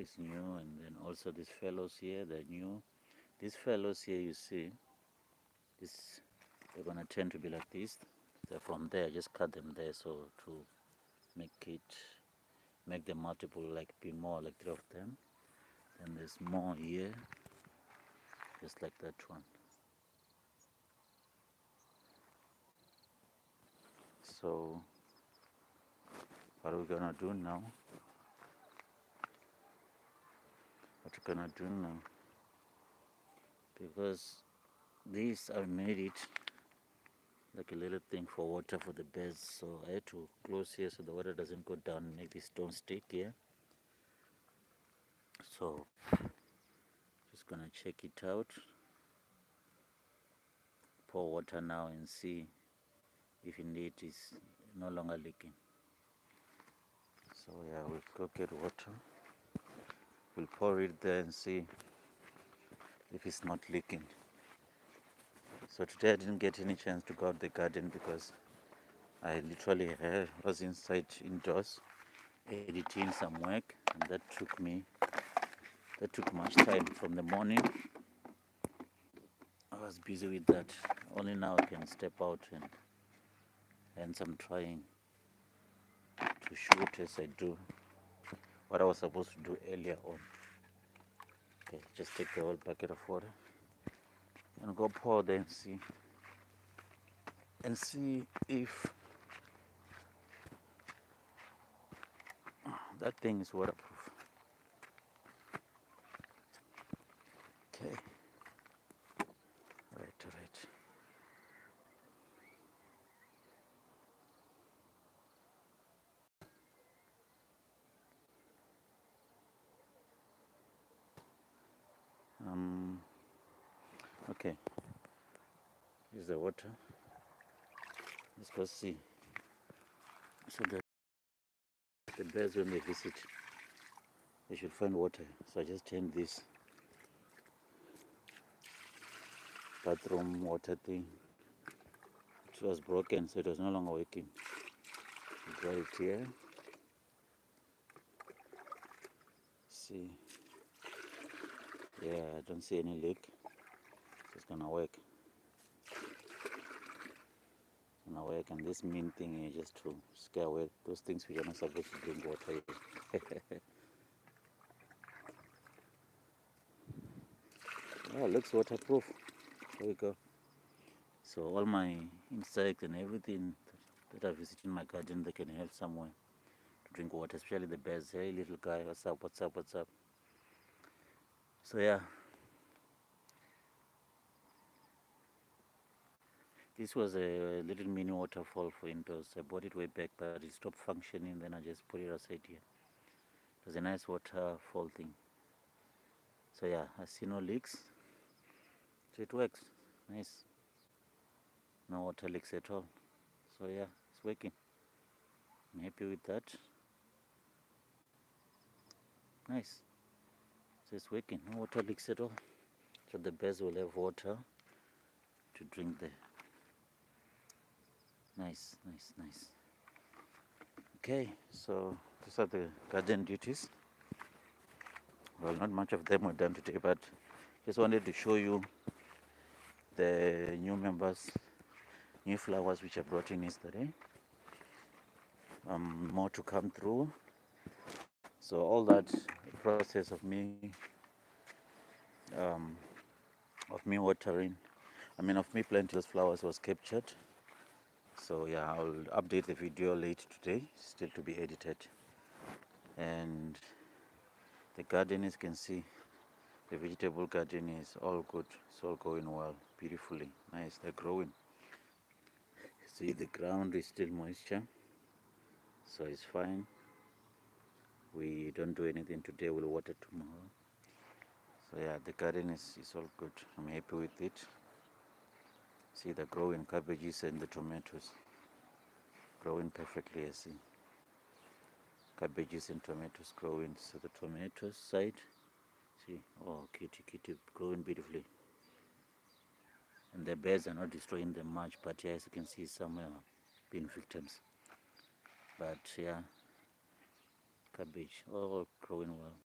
is new, and then also these fellows here, they're new. These fellows here, you see, this they're gonna tend to be like this. So from there, just cut them there, so to make them multiple, like be more like 3 of them. Then there's more here, just like that one. So what are we gonna do now? What we're gonna do now? Because these I made it like a little thing for water for the beds, so I had to close here so the water doesn't go down, make this don't stick here. So just gonna check it out, pour water now and see if indeed it's no longer leaking. So yeah, we'll go get water, we'll pour it there and see if it's not leaking. So today I didn't get any chance to go out the garden because I literally was indoors editing some work, and that took much time from the morning. I was busy with that. Only now I can step out and I'm trying to shoot as I do what I was supposed to do earlier on. Okay, just take the whole bucket of water and go pour there and see if that thing is waterproof. Okay. All right. Okay. Here's the water. Let's go see. So the bears, when they visit, they should find water. So I just turned this bathroom water thing. It was broken, so it was no longer working. Draw it here. See. Yeah, I don't see any leak. So it's gonna work. And this mean thing is just to scare away those things which are not supposed to drink water. Oh, it looks waterproof. There we go. So all my insects and everything that are visiting my garden, they can have somewhere to drink water, especially the bears. Hey, little guy, what's up? So yeah, this was a little mini waterfall for indoors. I bought it way back, but it stopped functioning. Then I just put it outside here. It was a nice waterfall thing. So yeah, I see no leaks. So it works. Nice. No water leaks at all. So yeah, it's working. I'm happy with that. Nice. So it's working. No water leaks at all. So the bears will have water to drink there. Nice. Okay, so these are the garden duties. Well, not much of them were done today, but just wanted to show you the new members, new flowers which I brought in yesterday. More to come through. So all that process of me watering, of me planting those flowers was captured. So yeah, I'll update the video late today, still to be edited. And the garden, as you can see, the vegetable garden is all good. It's all going well, beautifully. Nice, they're growing. See, the ground is still moisture, so it's fine. We don't do anything today, we'll water tomorrow. So yeah, the garden is all good. I'm happy with it. See the growing cabbages and the tomatoes growing perfectly. I see cabbages and tomatoes growing. So the tomatoes side, see, oh, kitty growing beautifully. And the bears are not destroying them much, but yeah, as you can see, some are being victims. But yeah, cabbage all growing well.